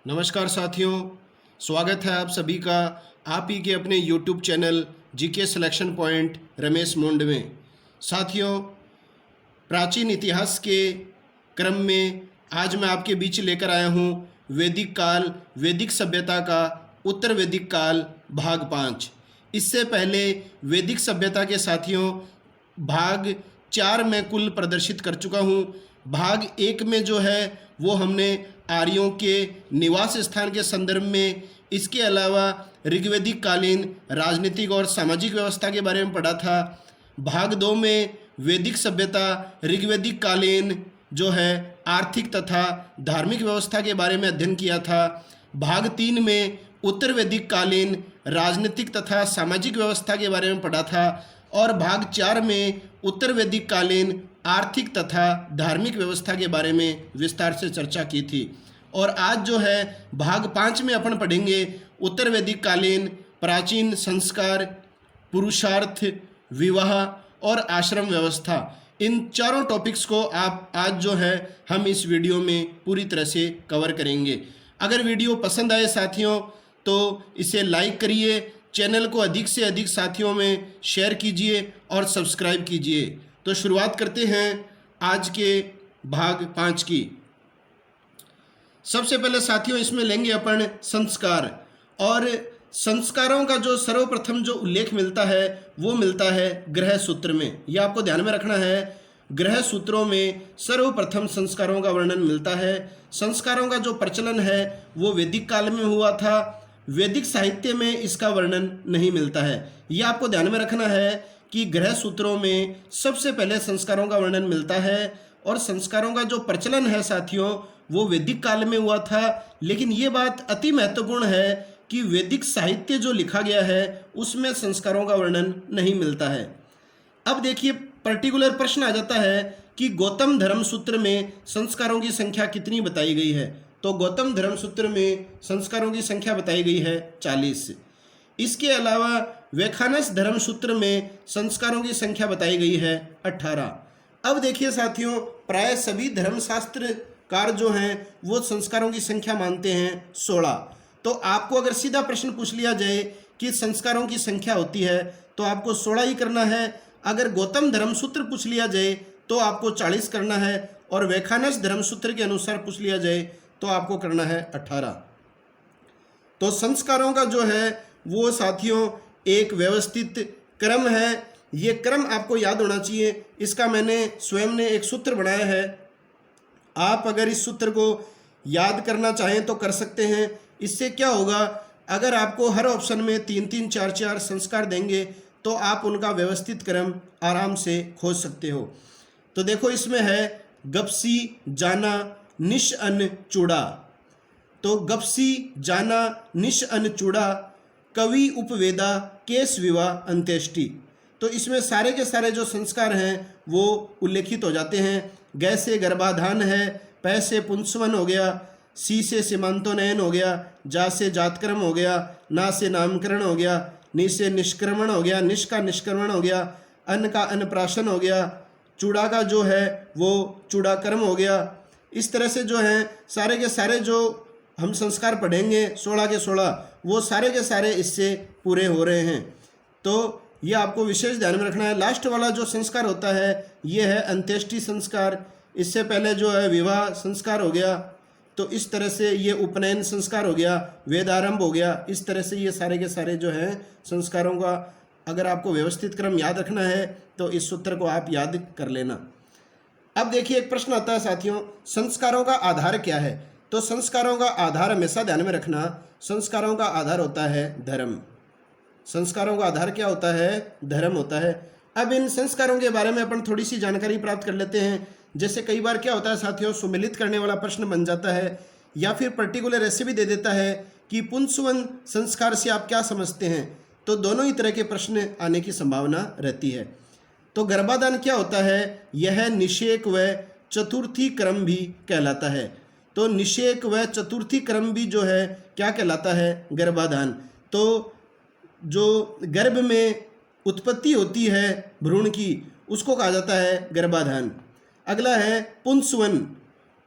नमस्कार साथियों, स्वागत है आप सभी का आप ही के अपने YouTube channel GK selection point Ramesh मुंड में। साथियों, प्राचीन इतिहास के क्रम में आज मैं आपके बीच लेकर आया हूँ वैदिक काल, वैदिक सभ्यता का उत्तर वैदिक काल भाग 5। इससे पहले वैदिक सभ्यता के साथियों भाग 4 में कुल प्रदर्शित कर चुका हूँ। भाग 1 में जो है वो हमने आर्यों के निवास स्थान के संदर्भ में, इसके अलावा ऋग्वैदिक कालीन राजनीतिक और सामाजिक व्यवस्था के बारे में पढ़ा था। भाग 2 में वैदिक सभ्यता ऋग्वैदिक कालीन जो है आर्थिक तथा धार्मिक व्यवस्था के बारे में अध्ययन किया था। भाग 3 में उत्तर वैदिक कालीन राजनीतिक तथा सामाजिक व्यवस्था के बारे में पढ़ा था और भाग 4 में उत्तर वैदिक कालीन आर्थिक तथा धार्मिक व्यवस्था के बारे में विस्तार से चर्चा की थी। और आज जो है भाग 5 में अपन पढ़ेंगे उत्तर वैदिक कालीन प्राचीन संस्कार, पुरुषार्थ, विवाह और आश्रम व्यवस्था। इन चारों टॉपिक्स को आप आज जो है हम इस वीडियो में पूरी तरह से कवर करेंगे। अगर वीडियो पसंद आए साथियों तो इसे लाइक करिए, चैनल को अधिक से अधिक साथियों में शेयर कीजिए और सब्सक्राइब कीजिए। तो शुरुआत करते हैं आज के भाग 5 की। सबसे पहले साथियों इसमें लेंगे अपन संस्कार, और संस्कारों का जो सर्वप्रथम जो उल्लेख मिलता है वो मिलता है गृह सूत्र में। यह आपको ध्यान में रखना है, गृह सूत्रों में सर्वप्रथम संस्कारों का वर्णन मिलता है। संस्कारों का जो प्रचलन है वो वैदिक काल में हुआ था, वैदिक साहित्य में इसका वर्णन नहीं मिलता है। यह आपको ध्यान में रखना है कि गृह सूत्रों में सबसे पहले संस्कारों का वर्णन मिलता है और संस्कारों का जो प्रचलन है साथियों वो वैदिक काल में हुआ था। लेकिन ये बात अति महत्वपूर्ण है कि वैदिक साहित्य जो लिखा गया है उसमें संस्कारों का वर्णन नहीं मिलता है। अब देखिए पर्टिकुलर प्रश्न आ जाता है कि गौतम धर्म सूत्र में संस्कारों की संख्या कितनी बताई गई है। तो गौतम धर्म सूत्र में संस्कारों की संख्या बताई गई है 40। इसके अलावा वैखानस धर्म सूत्र में संस्कारों की संख्या बताई गई है 18। अब देखिए साथियों, प्राय सभी धर्मशास्त्रकार जो हैं वो संस्कारों की संख्या मानते हैं 16। तो आपको अगर सीधा प्रश्न पूछ लिया जाए कि संस्कारों की संख्या होती है तो आपको 16 ही करना है। अगर गौतम धर्म सूत्र पूछ लिया जाए तो आपको 40 करना है और वैखानस धर्म सूत्र के अनुसार पूछ लिया जाए तो आपको करना है 18। तो संस्कारों का जो है वो साथियों एक व्यवस्थित क्रम है। ये क्रम आपको याद होना चाहिए। इसका मैंने स्वयं ने एक सूत्र बनाया है। आप अगर इस सूत्र को याद करना चाहें तो कर सकते हैं। इससे क्या होगा, अगर आपको हर ऑप्शन में 3-3, 4-4 संस्कार देंगे तो आप उनका व्यवस्थित क्रम आराम से खोज सकते हो। तो देखो इसमें है गपसी, जाना, निश अन्न, चूड़ा। तो गपसी, जाना, निश अन्न, चूड़ा, कवि उपवेदा, केस विवाह, अंत्येष्टि। तो इसमें सारे के सारे जो संस्कार हैं वो उल्लेखित हो जाते हैं। गै से गर्भाधान है, पै से पुंसवन हो गया, सी से सीमांतोनयन हो गया, जा से जातकर्म हो गया, ना से नामकरण हो गया, नि से निष्क्रमण हो गया, निश का निष्क्रमण हो गया, अन्न का अन्नप्राशन हो गया, चूड़ा का जो है वो चूड़ाकर्म हो गया। इस तरह से जो है सारे के सारे जो हम संस्कार पढ़ेंगे 16 के 16 वो सारे के सारे इससे पूरे हो रहे हैं। तो ये आपको विशेष ध्यान में रखना है। लास्ट वाला जो संस्कार होता है ये है अंत्येष्टि संस्कार। इससे पहले जो है विवाह संस्कार हो गया, तो इस तरह से ये उपनयन संस्कार हो गया, वेदारंभ हो गया। इस तरह से ये सारे के सारे जो हैं संस्कारों का अगर आपको व्यवस्थित क्रम याद रखना है तो इस सूत्र को आप याद कर लेना। अब देखिए एक प्रश्न आता है साथियों, संस्कारों का आधार क्या है। तो संस्कारों का आधार हमेशा ध्यान में रखना, संस्कारों का आधार होता है धर्म। संस्कारों का आधार क्या होता है, धर्म होता है। अब इन संस्कारों के बारे में अपन थोड़ी सी जानकारी प्राप्त कर लेते हैं। जैसे कई बार क्या होता है साथियों, सुमेलित करने वाला प्रश्न बन जाता है या फिर पर्टिकुलर ऐसे भी दे देता है कि पुंसवन संस्कार से आप क्या समझते हैं। तो दोनों ही तरह के प्रश्न आने की संभावना रहती है। तो गर्भाधान क्या होता है, यह निषेक व चतुर्थी क्रम भी कहलाता है। तो निषेक व चतुर्थी क्रम भी जो है क्या कहलाता है, गर्भाधान। तो जो गर्भ में उत्पत्ति होती है भ्रूण की उसको कहा जाता है गर्भाधान। अगला है पुंसवन,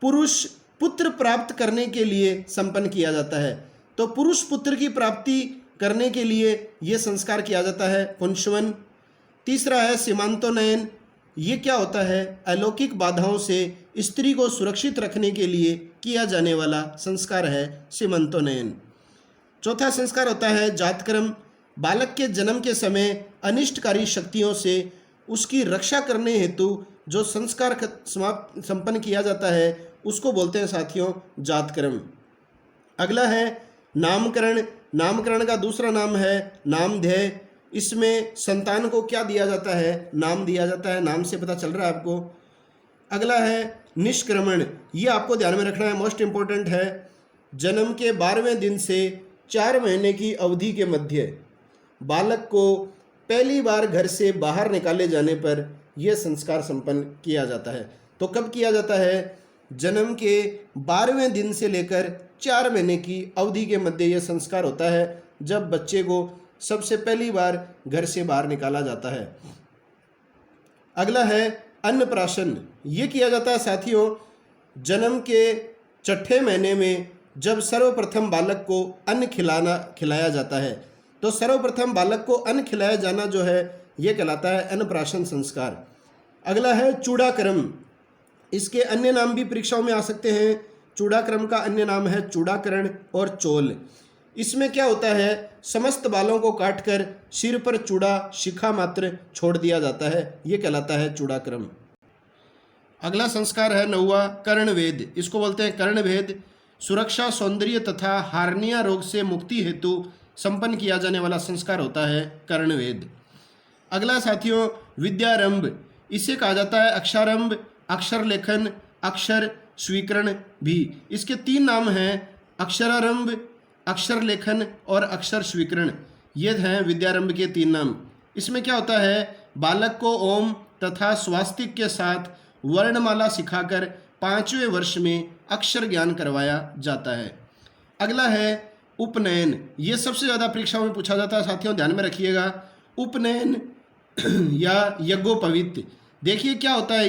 पुरुष पुत्र प्राप्त करने के लिए संपन्न किया जाता है। तो पुरुष पुत्र की प्राप्ति करने के लिए ये संस्कार किया जाता है, पुंसवन। तीसरा है सीमांतोन्नयन। ये क्या होता है? अलौकिक बाधाओं से स्त्री को सुरक्षित रखने के लिए किया जाने वाला संस्कार है सीमांतोन्नयन। चौथा संस्कार होता है जातकर्म। बालक के जन्म के समय अनिष्टकारी शक्तियों से उसकी रक्षा करने हेतु जो संस्कार संपन्न किया जाता है उसको बोलते हैं साथियों जातकर्म। अगला है नामकरण। नामकरण का दूसरा नाम है नामधेय। इसमें संतान को क्या दिया जाता है? नाम दिया जाता है। नाम से पता चल रहा है आपको। अगला है निष्क्रमण। ये आपको ध्यान में रखना है, मोस्ट इंपॉर्टेंट है। जन्म के 12वें दिन से 4 महीने की अवधि के मध्य बालक को पहली बार घर से बाहर निकाले जाने पर यह संस्कार संपन्न किया जाता है। तो कब किया जाता है? जन्म के 12वें दिन से लेकर 4 महीने की अवधि के मध्य यह संस्कार होता है, जब बच्चे को सबसे पहली बार घर से बाहर निकाला जाता है। अगला है अन्नप्राशन। ये किया जाता है साथियों जन्म के 6ठे महीने में, जब सर्वप्रथम बालक को अन्न खिलाया जाता है। तो सर्वप्रथम बालक को अन्न खिलाया जाना जो है यह कहलाता है अन्नप्राशन संस्कार। अगला है चूड़ाक्रम। इसके अन्य नाम भी परीक्षाओं में आ सकते हैं। चूड़ाक्रम का अन्य नाम है चूड़ाकरण और चोल। इसमें क्या होता है? समस्त बालों को काटकर सिर पर चूड़ा शिखा मात्र छोड़ दिया जाता है, यह कहलाता है चूड़ाक्रम। अगला संस्कार है 9वां कर्णवेद। इसको बोलते हैं कर्णभेद। सुरक्षा, सौंदर्य तथा हार्निया रोग से मुक्ति हेतु संपन्न किया जाने वाला संस्कार होता है कर्णवेद। अगला साथियों विद्यारंभ। इसे कहा जाता है अक्षरारंभ, अक्षर लेखन, अक्षर स्वीकरण भी। इसके 3 नाम हैं, अक्षरारंभ, अक्षर लेखन और अक्षर स्वीकरण। ये हैं विद्यारंभ के 3 नाम। इसमें क्या होता है? बालक को ओम तथा स्वास्तिक के साथ वर्णमाला सिखाकर 5वें वर्ष में अक्षर ज्ञान करवाया जाता है। अगला है उपनयन। ये सबसे ज़्यादा परीक्षाओं में पूछा जाता है साथियों, ध्यान में रखिएगा। उपनयन या यज्ञोपवीत। देखिए क्या होता है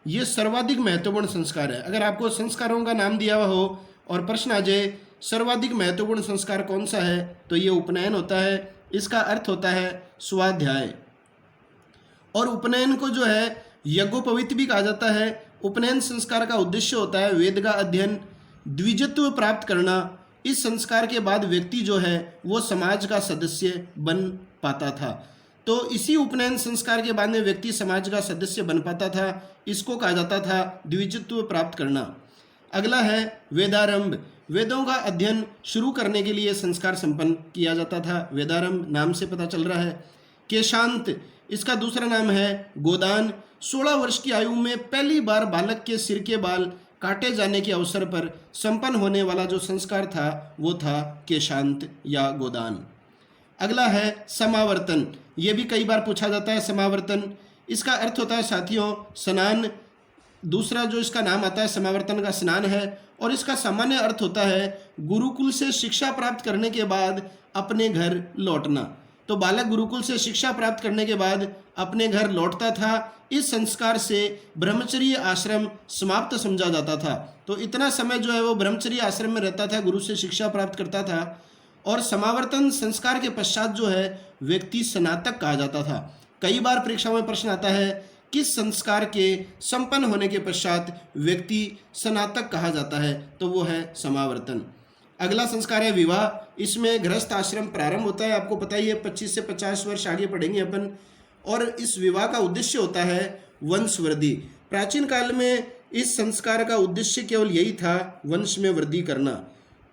ये सर्वाधिक महत्वपूर्ण संस्कार है। अगर आपको संस्कारों का नाम दिया हुआ हो और प्रश्न आ जाए सर्वाधिक महत्वपूर्ण संस्कार कौन सा है, तो ये उपनयन होता है। इसका अर्थ होता है स्वाध्याय। और उपनयन को जो है यज्ञोपवीत भी कहा जाता है। उपनयन संस्कार का उद्देश्य होता है वेद का अध्ययन, द्विजत्व प्राप्त करना। इस संस्कार के बाद व्यक्ति जो है वो समाज का सदस्य बन पाता था। तो इसी उपनयन संस्कार के बाद में व्यक्ति समाज का सदस्य बन पाता था। इसको कहा जाता था द्विजत्व प्राप्त करना। अगला है वेदारंभ। वेदों का अध्ययन शुरू करने के लिए संस्कार संपन्न किया जाता था। वेदारंभ नाम से पता चल रहा है। केशांत, इसका दूसरा नाम है गोदान। 16 वर्ष की आयु में पहली बार बालक के सिर के बाल काटे जाने के अवसर पर संपन्न होने वाला जो संस्कार था वो था केशांत या गोदान। अगला है समावर्तन। ये भी कई बार पूछा जाता है समावर्तन। इसका अर्थ होता है साथियों स्नान। दूसरा जो इसका नाम आता है समावर्तन का स्नान है। और इसका सामान्य अर्थ होता है गुरुकुल से शिक्षा प्राप्त करने के बाद अपने घर लौटना। तो बालक गुरुकुल से शिक्षा प्राप्त करने के बाद अपने घर लौटता था। इस संस्कार से ब्रह्मचर्य आश्रम समाप्त समझा जाता था। तो इतना समय जो है वो ब्रह्मचर्य आश्रम में रहता था, गुरु से शिक्षा प्राप्त करता था। और समावर्तन संस्कार के पश्चात जो है व्यक्ति स्नातक कहा जाता था। कई बार परीक्षाओं में प्रश्न आता है किस संस्कार के संपन्न होने के पश्चात व्यक्ति स्नातक कहा जाता है, तो वो है समावर्तन। अगला संस्कार है विवाह। इसमें गृहस्थ आश्रम प्रारंभ होता है, आपको पता ही है 25 से 50 वर्ष आगे पढ़ेंगे अपन। और इस विवाह का उद्देश्य होता है वंशवृद्धि। प्राचीन काल में इस संस्कार का उद्देश्य केवल यही था, वंश में वृद्धि करना।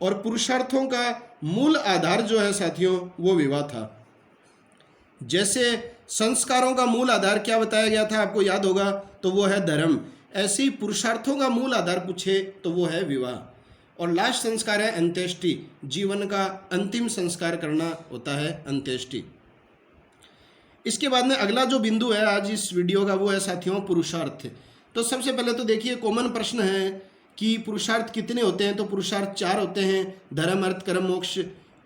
और पुरुषार्थों का मूल आधार जो है साथियों वो विवाह था। जैसे संस्कारों का मूल आधार क्या बताया गया था आपको याद होगा, तो वो है धर्म। ऐसे ही पुरुषार्थों का मूल आधार पूछे तो वो है विवाह। और लास्ट संस्कार है अंत्येष्टि। जीवन का अंतिम संस्कार करना होता है अंत्येष्टि। इसके बाद में अगला जो बिंदु है आज इस वीडियो का वो है साथियों पुरुषार्थ। तो सबसे पहले तो देखिए कॉमन प्रश्न है कि पुरुषार्थ कितने होते हैं, तो पुरुषार्थ 4 होते हैं, धर्म अर्थ कर्म मोक्ष।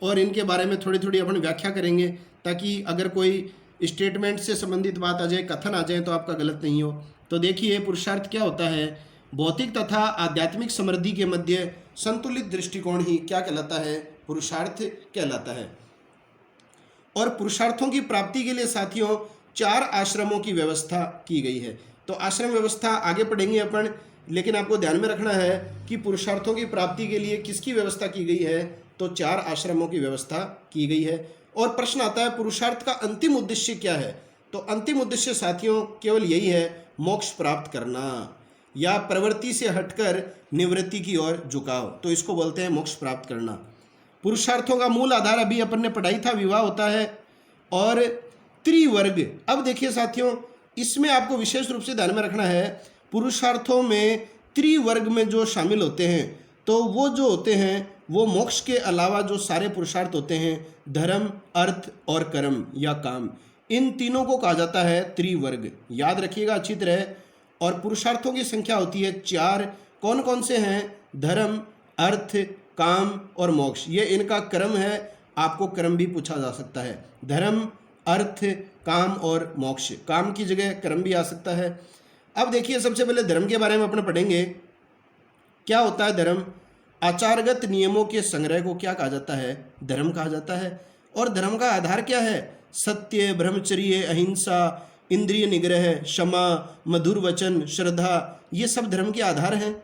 और इनके बारे में थोड़ी थोड़ी अपन व्याख्या करेंगे ताकि अगर कोई स्टेटमेंट से संबंधित बात आ जाए, कथन आ जाए तो आपका गलत नहीं हो। तो देखिए पुरुषार्थ क्या होता है। भौतिक तथा आध्यात्मिक समृद्धि के मध्य संतुलित दृष्टिकोण ही क्या कहलाता है? पुरुषार्थ कहलाता है। और पुरुषार्थों की प्राप्ति के लिए साथियों 4 आश्रमों की व्यवस्था की गई है। तो आश्रम व्यवस्था आगे पढ़ेंगे अपन, लेकिन आपको ध्यान में रखना है कि पुरुषार्थों की प्राप्ति के लिए किसकी व्यवस्था की गई है? तो 4 आश्रमों की व्यवस्था की गई है। और प्रश्न आता है पुरुषार्थ का अंतिम उद्देश्य क्या है? तो अंतिम उद्देश्य साथियों केवल यही है, मोक्ष प्राप्त करना या प्रवृत्ति से हटकर निवृत्ति की ओर झुकाव, तो इसको बोलते हैं मोक्ष प्राप्त करना। पुरुषार्थों का मूल आधार अभी अपन ने पढ़ाई था, विवाह होता है। और त्रिवर्ग, अब देखिए साथियों, इसमें आपको विशेष रूप से ध्यान में रखना है, पुरुषार्थों में त्रिवर्ग में जो शामिल होते हैं तो वो जो होते हैं वो मोक्ष के अलावा जो सारे पुरुषार्थ होते हैं, धर्म, अर्थ और कर्म या काम, इन तीनों को कहा जाता है त्रिवर्ग। याद रखिएगा अच्छी तरह। और पुरुषार्थों की संख्या होती है 4। कौन कौन से हैं? धर्म, अर्थ, काम और मोक्ष, ये इनका क्रम है। आपको क्रम भी पूछा जा सकता है, धर्म, अर्थ, काम और मोक्ष। काम की जगह क्रम भी आ सकता है। अब देखिए सबसे पहले धर्म के बारे में अपने पढ़ेंगे। क्या होता है धर्म? आचारगत नियमों के संग्रह को क्या कहा जाता है? धर्म कहा जाता है। और धर्म का आधार क्या है? सत्य, ब्रह्मचर्य, अहिंसा, इंद्रिय निग्रह, क्षमा, मधुर वचन, श्रद्धा, ये सब धर्म के आधार हैं।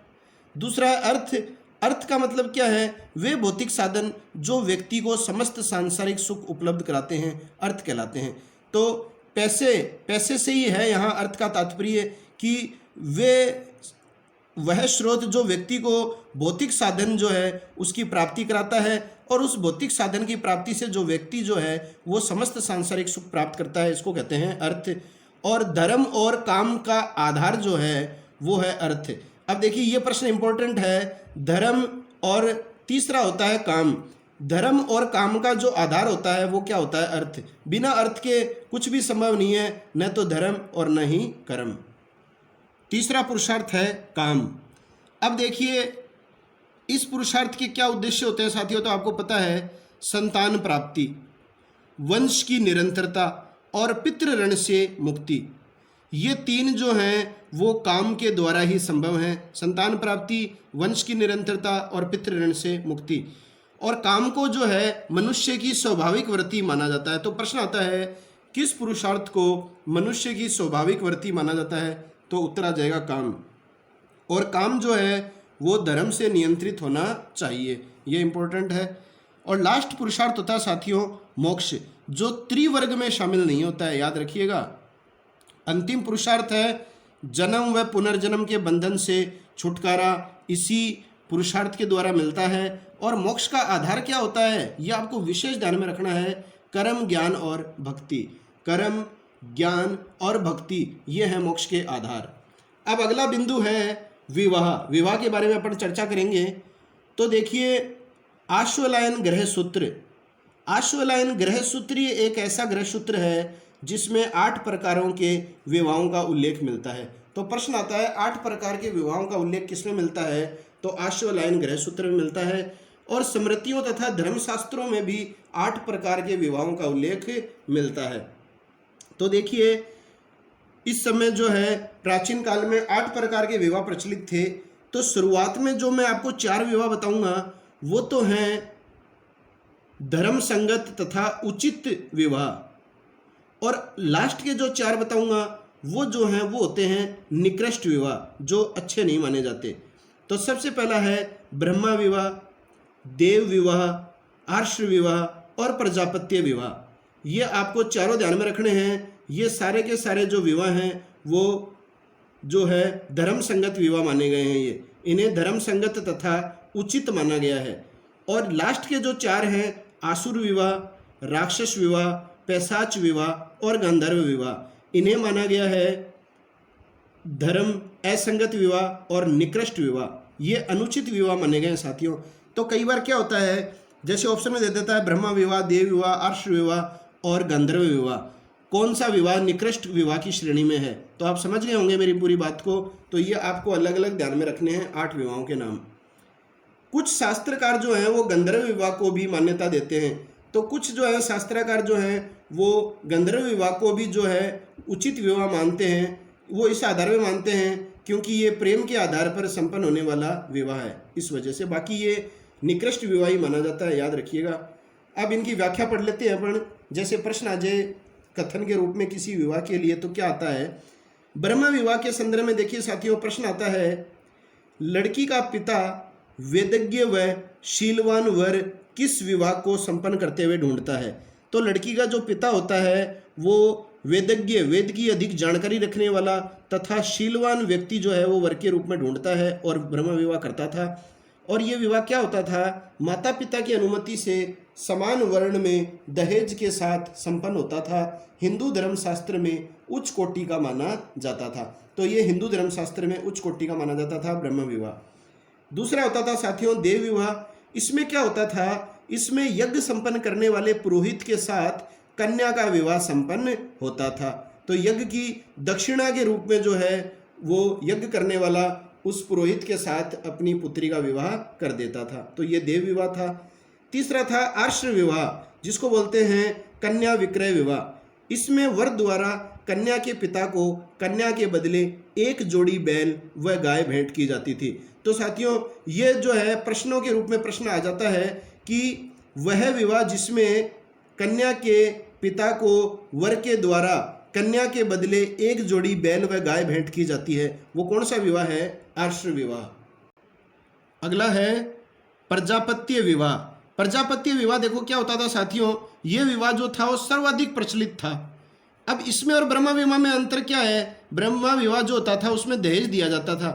दूसरा है अर्थ। अर्थ का मतलब क्या है? वे भौतिक साधन जो व्यक्ति को समस्त सांसारिक सुख उपलब्ध कराते हैं अर्थ कहलाते हैं। तो पैसे से ही है यहाँ अर्थ का तात्पर्य, कि वह स्रोत जो व्यक्ति को भौतिक साधन जो है उसकी प्राप्ति कराता है, और उस भौतिक साधन की प्राप्ति से जो व्यक्ति जो है वो समस्त सांसारिक सुख प्राप्त करता है, इसको कहते हैं अर्थ। और धर्म और काम का आधार जो है वो है अर्थ। अब देखिए ये प्रश्न इंपॉर्टेंट है, धर्म और तीसरा होता है काम। धर्म और काम का जो आधार होता है वो क्या होता है? अर्थ। बिना अर्थ के कुछ भी संभव नहीं है, न तो धर्म और न ही कर्म। तीसरा पुरुषार्थ है काम। अब देखिए इस पुरुषार्थ के क्या उद्देश्य होते हैं साथियों? तो आपको पता है, संतान प्राप्ति, वंश की निरंतरता और पितृ ऋण से मुक्ति। ये 3 जो हैं वो काम के द्वारा ही संभव हैं। संतान प्राप्ति, वंश की निरंतरता और पितृ ऋण से मुक्ति। और काम को जो है मनुष्य की स्वाभाविक वृत्ति माना जाता है। तो प्रश्न आता है किस पुरुषार्थ को मनुष्य की स्वाभाविक वृत्ति माना जाता है? तो उत्तर आ जाएगा काम। और काम जो है वो धर्म से नियंत्रित होना चाहिए, ये इंपॉर्टेंट है। और लास्ट पुरुषार्थ होता है साथियों मोक्ष, जो त्रिवर्ग में शामिल नहीं होता है, याद रखिएगा। अंतिम पुरुषार्थ है जन्म व पुनर्जन्म के बंधन से छुटकारा, इसी पुरुषार्थ के द्वारा मिलता है। और मोक्ष का आधार क्या होता है, ये आपको विशेष ध्यान में रखना है, कर्म, ज्ञान और भक्ति। कर्म, ज्ञान और भक्ति, ये है मोक्ष के आधार। अब अगला बिंदु है विवाह। विवाह के बारे में अपन चर्चा करेंगे। तो देखिए आश्वलायन ग्रह सूत्र। आश्वलायन ग्रह सूत्र ये एक ऐसा ग्रह सूत्र है जिसमें 8 प्रकारों के विवाहों का उल्लेख मिलता है। तो प्रश्न आता है 8 प्रकार के विवाहों का उल्लेख किसमें मिलता है? तो आश्वलायन ग्रह सूत्र में मिलता है। और स्मृतियों तथा धर्मशास्त्रों में भी 8 प्रकार के विवाहों का उल्लेख मिलता है। तो देखिए इस समय जो है प्राचीन काल में 8 प्रकार के विवाह प्रचलित थे। तो शुरुआत में जो मैं आपको 4 विवाह बताऊंगा वो तो हैं धर्म संगत तथा उचित विवाह, और लास्ट के जो 4 बताऊंगा वो जो हैं वो होते हैं निकृष्ट विवाह, जो अच्छे नहीं माने जाते। तो सबसे पहला है ब्रह्मा विवाह, देव विवाह, आर्ष विवाह और प्रजापत्य विवाह। ये आपको चारों ध्यान में रखने हैं। ये सारे के सारे जो विवाह हैं वो जो है धर्म संगत विवाह माने गए हैं। ये इन्हें धर्म संगत तथा उचित माना गया है। और लास्ट के जो 4 हैं आसुर विवाह, राक्षस विवाह, पैशाच विवाह और गंधर्व विवाह, इन्हें माना गया है धर्म असंगत विवाह और निकृष्ट विवाह, ये अनुचित विवाह माने गए हैं साथियों। तो कई बार क्या होता है, जैसे ऑप्शन में दे देता है ब्रह्मा विवाह, देव विवाह, अर्श विवाह और गंधर्व विवाह, कौन सा विवाह निकृष्ट विवाह की श्रेणी में है। तो आप समझ गए होंगे मेरी पूरी बात को। तो ये आपको अलग अलग ध्यान में रखने हैं 8 विवाहों के नाम। कुछ शास्त्रकार जो हैं वो गंधर्व विवाह को भी मान्यता देते हैं। तो कुछ जो है शास्त्रकार जो हैं वो गंधर्व विवाह को भी जो है उचित विवाह मानते हैं। वो इस आधार में मानते हैं क्योंकि ये प्रेम के आधार पर संपन्न होने वाला विवाह है, इस वजह से। बाकी ये निकृष्ट विवाह ही माना जाता है, याद रखिएगा। अब इनकी व्याख्या पढ़ लेते हैं अपन। जैसे प्रश्न आ जाए कथन के रूप में किसी विवाह के लिए तो क्या आता है। ब्रह्म विवाह के संदर्भ में देखिए साथियों, प्रश्न आता है, लड़की का पिता वेदज्ञ व शीलवान वर किस विवाह को संपन्न करते हुए ढूंढता है। तो लड़की का जो पिता होता है वो वेदज्ञ, वेद की अधिक जानकारी रखने वाला तथा शीलवान व्यक्ति जो है वो वर के रूप में ढूंढता है और ब्रह्म विवाह करता था। और ये विवाह क्या होता था, माता पिता की अनुमति से समान वर्ण में दहेज के साथ संपन्न होता था। हिंदू धर्म शास्त्र में उच्च कोटि का माना जाता था। तो ये हिंदू धर्म शास्त्र में उच्च कोटि का माना जाता था ब्रह्म विवाह। दूसरा होता था साथियों देव विवाह। इसमें क्या होता था, इसमें यज्ञ संपन्न करने वाले पुरोहित के साथ कन्या का विवाह संपन्न होता था। तो यज्ञ की दक्षिणा के रूप में जो है वो यज्ञ करने वाला उस पुरोहित के साथ अपनी पुत्री का विवाह कर देता था। तो ये देव विवाह था। तीसरा था आश्र विवाह, जिसको बोलते हैं कन्या विक्रय विवाह। इसमें वर द्वारा कन्या के पिता को कन्या के बदले एक जोड़ी बैल व गाय भेंट की जाती थी। तो साथियों ये जो है प्रश्नों के रूप में प्रश्न आ जाता है कि वह विवाह जिसमें कन्या के पिता को वर के द्वारा कन्या के बदले एक जोड़ी बैल व गाय भेंट की जाती है, वो कौन सा विवाह है, आश्र विवाह। अगला है प्रजापत्य विवाह। प्रजापत्य विवाह देखो क्या होता था साथियों, ये विवाह जो था वो सर्वाधिक प्रचलित था। अब इसमें और ब्रह्म विवाह में अंतर क्या है, ब्रह्म विवाह जो होता था उसमें दहेज दिया जाता था।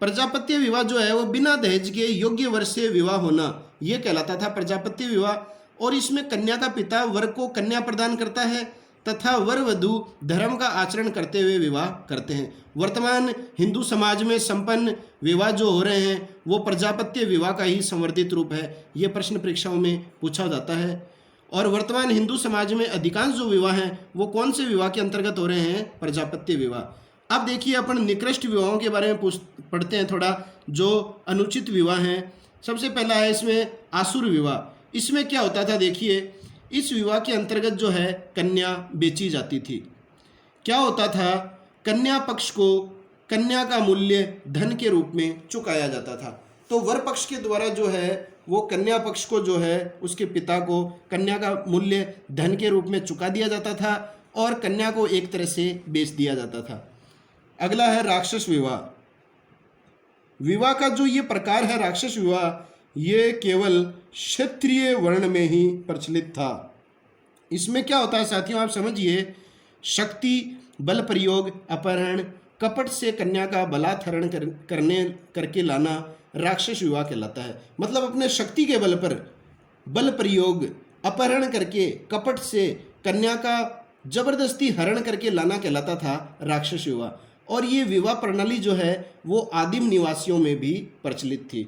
प्रजापत्य विवाह जो है वो बिना दहेज के योग्य वर से विवाह होना, ये कहलाता था प्रजापत्य विवाह। और इसमें कन्या का पिता वर को कन्या प्रदान करता है तथा वर वधू धर्म का आचरण करते हुए विवाह करते हैं। वर्तमान हिंदू समाज में संपन्न विवाह जो हो रहे हैं वो प्रजापत्य विवाह का ही संवर्धित रूप है। ये प्रश्न परीक्षाओं में पूछा जाता है। और वर्तमान हिंदू समाज में अधिकांश जो विवाह हैं वो कौन से विवाह के अंतर्गत हो रहे हैं, प्रजापत्य विवाह। अब देखिए अपन निकृष्ट विवाहों के बारे में पढ़ते हैं थोड़ा, जो अनुचित विवाह हैं। सबसे पहला है इसमें आसुर विवाह। इसमें क्या होता था, देखिए इस विवाह के अंतर्गत जो है कन्या बेची जाती थी। क्या होता था, कन्या पक्ष को कन्या का मूल्य धन के रूप में चुकाया जाता था। तो वर पक्ष के द्वारा जो है वो कन्या पक्ष को जो है उसके पिता को कन्या का मूल्य धन के रूप में चुका दिया जाता था और कन्या को एक तरह से बेच दिया जाता था। अगला है राक्षस विवाह। विवाह का जो ये प्रकार है राक्षस विवाह, ये केवल क्षत्रिय वर्ण में ही प्रचलित था। इसमें क्या होता है साथियों, आप समझिए, शक्ति, बल प्रयोग, अपहरण, कपट से कन्या का बलात्हरण करके लाना राक्षस विवाह कहलाता है। मतलब अपने शक्ति के बल पर बल प्रयोग, अपहरण करके कपट से कन्या का जबरदस्ती हरण करके लाना कहलाता था राक्षस विवाह। और ये विवाह प्रणाली जो है वो आदिम निवासियों में भी प्रचलित थी।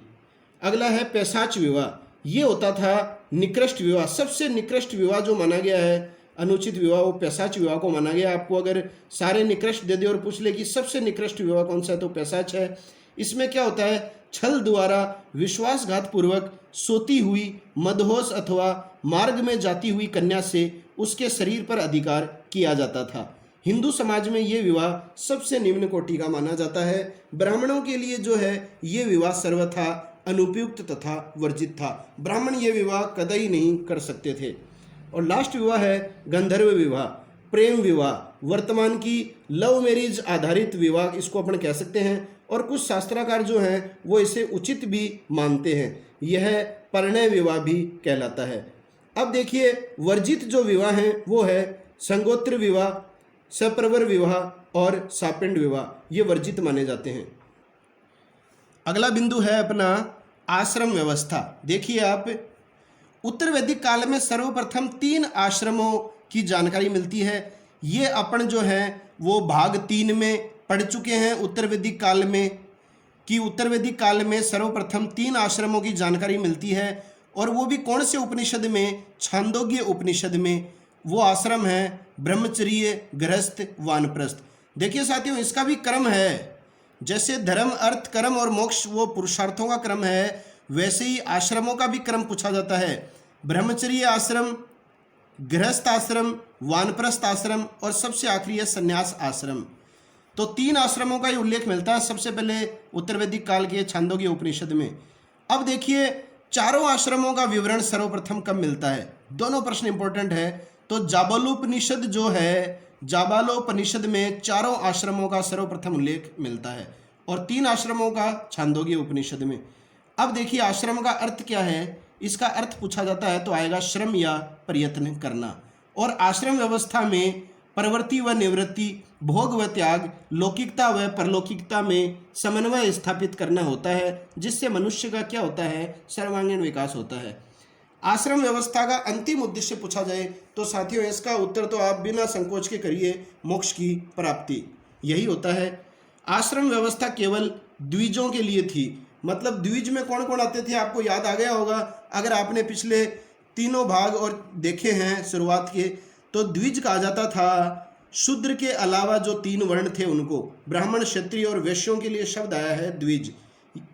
अगला है पैशाच विवाह। ये होता था निकृष्ट विवाह। सबसे निकृष्ट विवाह जो माना गया है, अनुचित विवाह, वो पैशाच विवाह को माना गया। आपको अगर सारे निकृष्ट दे दे और पूछ ले कि सबसे निकृष्ट विवाह कौन सा है, तो पैशाच है। इसमें क्या होता है, छल द्वारा विश्वासघात पूर्वक सोती हुई, मदहोश अथवा मार्ग में जाती हुई कन्या से उसके शरीर पर अधिकार किया जाता था। हिंदू समाज में ये विवाह सबसे निम्न कोटि का माना जाता है। ब्राह्मणों के लिए जो है ये विवाह सर्वथा अनुपयुक्त तथा वर्जित था। ब्राह्मण ये विवाह कतई नहीं कर सकते थे। और लास्ट विवाह है गंधर्व विवाह, प्रेम विवाह। वर्तमान की लव मैरिज आधारित विवाह इसको अपन कह सकते हैं। और कुछ शास्त्राकार जो हैं वो इसे उचित भी मानते हैं। यह परिणय विवाह भी कहलाता है। अब देखिए वर्जित जो विवाह हैं वो है संगोत्र विवाह, सप्रवर विवाह और सापिंड विवाह। ये वर्जित माने जाते हैं। अगला बिंदु है अपना आश्रम व्यवस्था। देखिए आप, उत्तर वैदिक काल में सर्वप्रथम 3 आश्रमों की जानकारी मिलती है। ये अपन जो है वो भाग 3 में पढ़ चुके हैं उत्तर वैदिक काल में, कि उत्तर वैदिक काल में सर्वप्रथम 3 आश्रमों की जानकारी मिलती है। और वो भी कौन से उपनिषद में, छांदोग्य उपनिषद में। वो आश्रम है ब्रह्मचर्य, गृहस्थ, वानप्रस्थ। देखिए साथियों इसका भी क्रम है। जैसे धर्म, अर्थ, कर्म और मोक्ष वो पुरुषार्थों का क्रम है, वैसे ही आश्रमों का भी क्रम पूछा जाता है। ब्रह्मचर्य आश्रम, गृहस्थ आश्रम, वानप्रस्थ आश्रम और सबसे आखिरी है संन्यास आश्रम। तो 3 आश्रमों का ही उल्लेख मिलता है सबसे पहले उत्तर वैदिक काल के छांदोग्य उपनिषद में। अब देखिए चारों आश्रमों का विवरण सर्वप्रथम कब मिलता है, दोनों प्रश्न इंपॉर्टेंट है। तो जाबालोपनिषद जो है, जाबालोपनिषद में चारों आश्रमों का सर्वप्रथम उल्लेख मिलता है और 3 आश्रमों का छांदोग्य उपनिषद में। अब देखिए आश्रम का अर्थ क्या है, इसका अर्थ पूछा जाता है तो आएगा श्रम या प्रयत्न करना। और आश्रम व्यवस्था में प्रवृत्ति व निवृत्ति, भोग व त्याग, लौकिकता व परलौकिकता में समन्वय स्थापित करना होता है, जिससे मनुष्य का क्या होता है, सर्वांगीण विकास होता है। आश्रम व्यवस्था का अंतिम उद्देश्य पूछा जाए तो साथियों इसका उत्तर तो आप बिना संकोच के करिए, मोक्ष की प्राप्ति यही होता है। आश्रम व्यवस्था केवल द्विजों के लिए थी, मतलब द्विज में कौन कौन आते थे आपको याद आ गया होगा अगर आपने पिछले तीनों भाग और देखे हैं शुरुआत के। तो द्विज कहा जाता था शूद्र के अलावा जो 3 वर्ण थे उनको, ब्राह्मण, क्षत्रिय और वैश्यों के लिए शब्द आया है द्विज।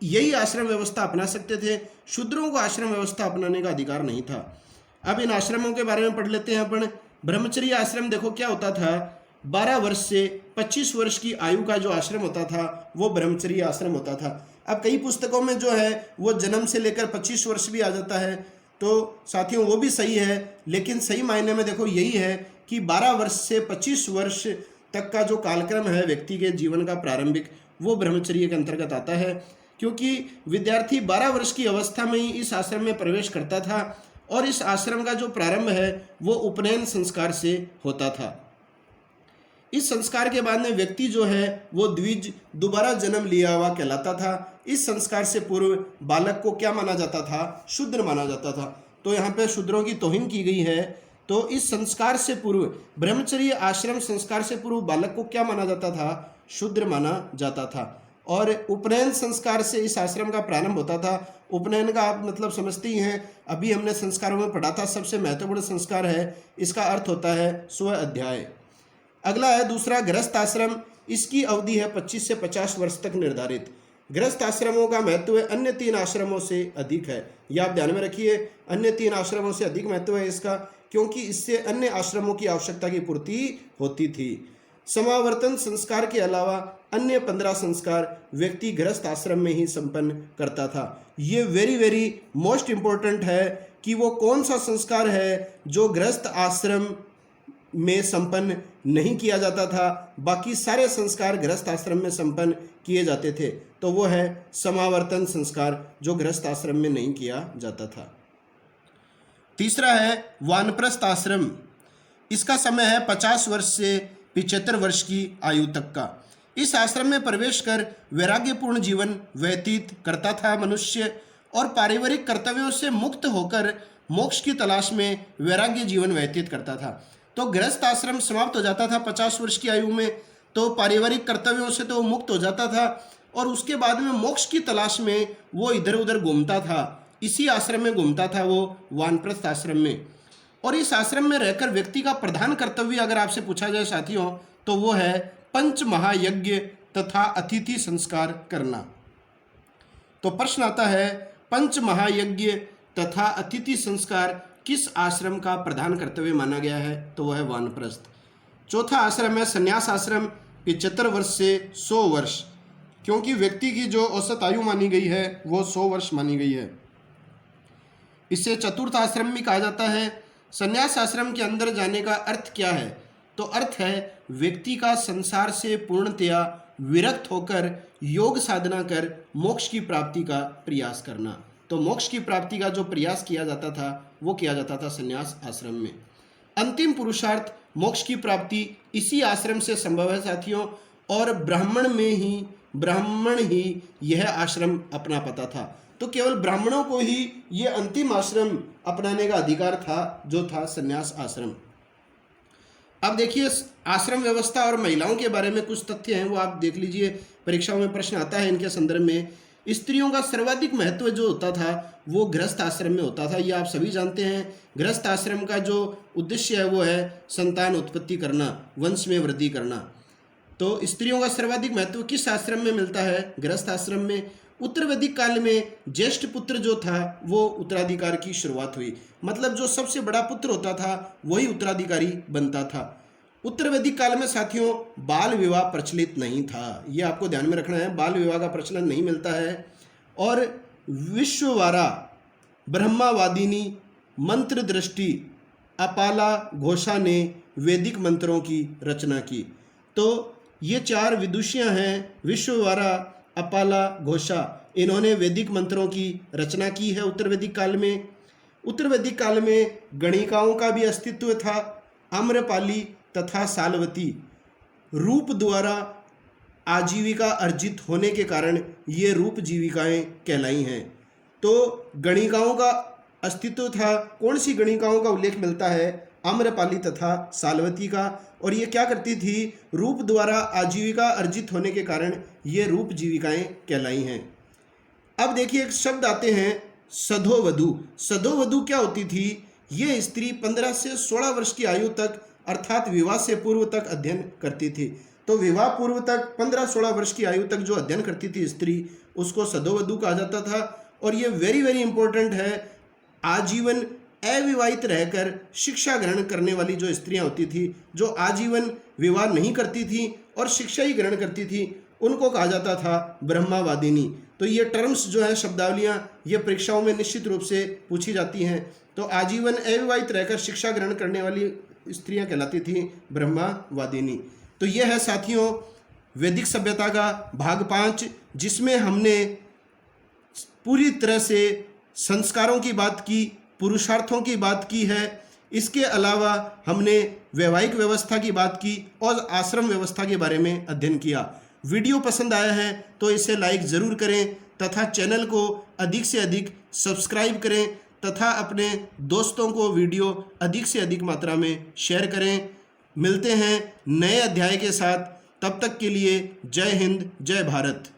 यही आश्रम व्यवस्था अपना सकते थे, शूद्रों को आश्रम व्यवस्था अपनाने का अधिकार नहीं था। अब इन आश्रमों के बारे में पढ़ लेते हैं अपन। ब्रह्मचर्य आश्रम देखो क्या होता था, 12 वर्ष से 25 वर्ष की आयु का जो आश्रम होता था वो ब्रह्मचर्य आश्रम होता था। अब कई पुस्तकों में जो है वो जन्म से लेकर 25 वर्ष भी आ जाता है, तो साथियों वो भी सही है, लेकिन सही मायने में देखो यही है कि 12 वर्ष से 25 वर्ष तक का जो कालक्रम है व्यक्ति के जीवन का प्रारंभिक, वो ब्रह्मचर्य के अंतर्गत आता है। क्योंकि विद्यार्थी 12 वर्ष की अवस्था में ही इस आश्रम में प्रवेश करता था और इस आश्रम का जो प्रारंभ है वो उपनयन संस्कार से होता था। इस संस्कार के बाद में व्यक्ति जो है वो द्विज, दोबारा जन्म लिया हुआ कहलाता था। इस संस्कार से पूर्व बालक को क्या माना जाता था, शूद्र माना जाता था। तो यहाँ पे शूद्रों की तौहीन की गई है। तो इस संस्कार से पूर्व, ब्रह्मचर्य आश्रम संस्कार से पूर्व बालक को क्या माना जाता था, शूद्र माना जाता था। और उपनयन संस्कार से इस आश्रम का प्रारंभ होता था। उपनयन का आप मतलब समझते ही हैं, अभी हमने संस्कारों में पढ़ा था, सबसे महत्वपूर्ण संस्कार है, इसका अर्थ होता है स्व अध्याय। अगला है दूसरा गृहस्थ आश्रम, इसकी अवधि है 25 से 50 वर्ष तक निर्धारित। गृहस्थ आश्रमों का महत्व अन्य 3 आश्रमों से अधिक है, यह आप ध्यान में रखिए, अन्य 3 आश्रमों से अधिक महत्व है इसका, क्योंकि इससे अन्य आश्रमों की आवश्यकता की पूर्ति होती थी। समावर्तन संस्कार के अलावा अन्य 15 संस्कार व्यक्ति गृहस्थ आश्रम में ही संपन्न करता था। ये वेरी मोस्ट इंपॉर्टेंट है कि वो कौन सा संस्कार है जो गृहस्थ आश्रम में संपन्न नहीं किया जाता था, बाकी सारे संस्कार गृहस्थ आश्रम में संपन्न किए जाते थे। तो वो है समावर्तन संस्कार, जो गृहस्थ आश्रम में नहीं किया जाता था। तीसरा है वानप्रस्थ आश्रम, इसका समय है 50 वर्ष से 75 वर्ष की आयु तक का। इस आश्रम में प्रवेश कर वैराग्यपूर्ण जीवन व्यतीत करता था मनुष्य, और पारिवारिक कर्तव्यों से मुक्त होकर मोक्ष की तलाश में वैराग्य जीवन व्यतीत करता था। तो गृहस्थ आश्रम समाप्त हो जाता था 50 वर्ष की आयु में, तो पारिवारिक कर्तव्यों से तो मुक्त हो जाता था और उसके बाद में मोक्ष की तलाश में वो इधर उधर घूमता था। इसी आश्रम में घूमता था वो, वानप्रस्थ आश्रम में। और इस आश्रम में रहकर व्यक्ति का प्रधान कर्तव्य अगर आपसे पूछा जाए साथियों, तो वो है पंच महायज्ञ तथा अतिथि संस्कार करना। तो प्रश्न आता है पंच महायज्ञ तथा अतिथि संस्कार किस आश्रम का प्रधान कर्तव्य माना गया है, तो वह है वानप्रस्थ। चौथा आश्रम है संन्यास आश्रम, 75 वर्ष से 100 वर्ष, क्योंकि व्यक्ति की जो औसत आयु मानी गई है वो 100 वर्ष मानी गई है। इसे चतुर्थ आश्रम भी कहा जाता है। संन्यास आश्रम के अंदर जाने का अर्थ क्या है, तो अर्थ है व्यक्ति का संसार से पूर्णतया विरक्त होकर योग साधना कर मोक्ष की प्राप्ति का प्रयास करना। तो मोक्ष की प्राप्ति का जो प्रयास किया जाता था वो किया जाता था संन्यास आश्रम में। अंतिम पुरुषार्थ मोक्ष की प्राप्ति इसी आश्रम से संभव है साथियों, और ब्राह्मण ही यह आश्रम अपना पाता था। तो केवल ब्राह्मणों को ही ये अंतिम आश्रम अपनाने का अधिकार था, जो था संन्यास आश्रम। अब देखिए आश्रम व्यवस्था और महिलाओं के बारे में कुछ तथ्य हैं, वो आप देख लीजिए, परीक्षाओं में प्रश्न आता है इनके संदर्भ में। स्त्रियों का सर्वाधिक महत्व जो होता था वो गृहस्थ आश्रम में होता था, ये आप सभी जानते हैं। गृहस्थ आश्रम का जो उद्देश्य है वो है संतान उत्पत्ति करना, वंश में वृद्धि करना। तो स्त्रियों का सर्वाधिक महत्व किस आश्रम में मिलता है, गृहस्थ आश्रम में। उत्तर वैदिक काल में ज्येष्ठ पुत्र जो था वो उत्तराधिकार की शुरुआत हुई, मतलब जो सबसे बड़ा पुत्र होता था वही उत्तराधिकारी बनता था। उत्तर वैदिक काल में साथियों बाल विवाह प्रचलित नहीं था, ये आपको ध्यान में रखना है, बाल विवाह का प्रचलन नहीं मिलता है। और विश्ववारा ब्रह्मावादिनी मंत्र दृष्टि अपाला घोषा ने वैदिक मंत्रों की रचना की। तो ये 4 विदुषियाँ हैं, विश्ववारा, अपाला, घोषा, इन्होंने वैदिक मंत्रों की रचना की है उत्तर वैदिक काल में। उत्तर वैदिक काल में गणिकाओं का भी अस्तित्व था। आम्रपाली तथा सालवती रूप द्वारा आजीविका अर्जित होने के कारण ये रूप जीविकाएं कहलाई हैं। तो गणिकाओं का अस्तित्व था। कौन सी गणिकाओं का उल्लेख मिलता है? आम्रपाली तथा सालवती का। और ये क्या करती थी? रूप द्वारा आजीविका अर्जित होने के कारण ये रूप जीविकाएं कहलाई हैं। अब देखिए एक शब्द आते हैं सधोवधू। सधोवधू क्या होती थी? ये स्त्री 15 से 16 वर्ष की आयु तक अर्थात विवाह से पूर्व तक अध्ययन करती थी। तो विवाह पूर्व तक 15-16 वर्ष की आयु तक जो अध्ययन करती थी स्त्री, उसको सधोवधू कहा जाता था। और ये वेरी इंपॉर्टेंट है, आजीवन अविवाहित रहकर शिक्षा ग्रहण करने वाली जो स्त्रियां होती थी, जो आजीवन विवाह नहीं करती थी और शिक्षा ही ग्रहण करती थी, उनको कहा जाता था ब्रह्मावादिनी। तो ये टर्म्स जो है, शब्दावलियां, ये परीक्षाओं में निश्चित रूप से पूछी जाती हैं। तो आजीवन अविवाहित रहकर शिक्षा ग्रहण करने वाली स्त्रियां कहलाती थी ब्रह्मावादिनी। तो यह है साथियों वैदिक सभ्यता का भाग 5, जिसमें हमने पूरी तरह से संस्कारों की बात की, पुरुषार्थों की बात की है। इसके अलावा हमने वैवाहिक व्यवस्था की बात की और आश्रम व्यवस्था के बारे में अध्ययन किया। वीडियो पसंद आया है तो इसे लाइक ज़रूर करें तथा चैनल को अधिक से अधिक सब्सक्राइब करें तथा अपने दोस्तों को वीडियो अधिक से अधिक मात्रा में शेयर करें। मिलते हैं नए अध्याय के साथ, तब तक के लिए जय हिंद, जय भारत।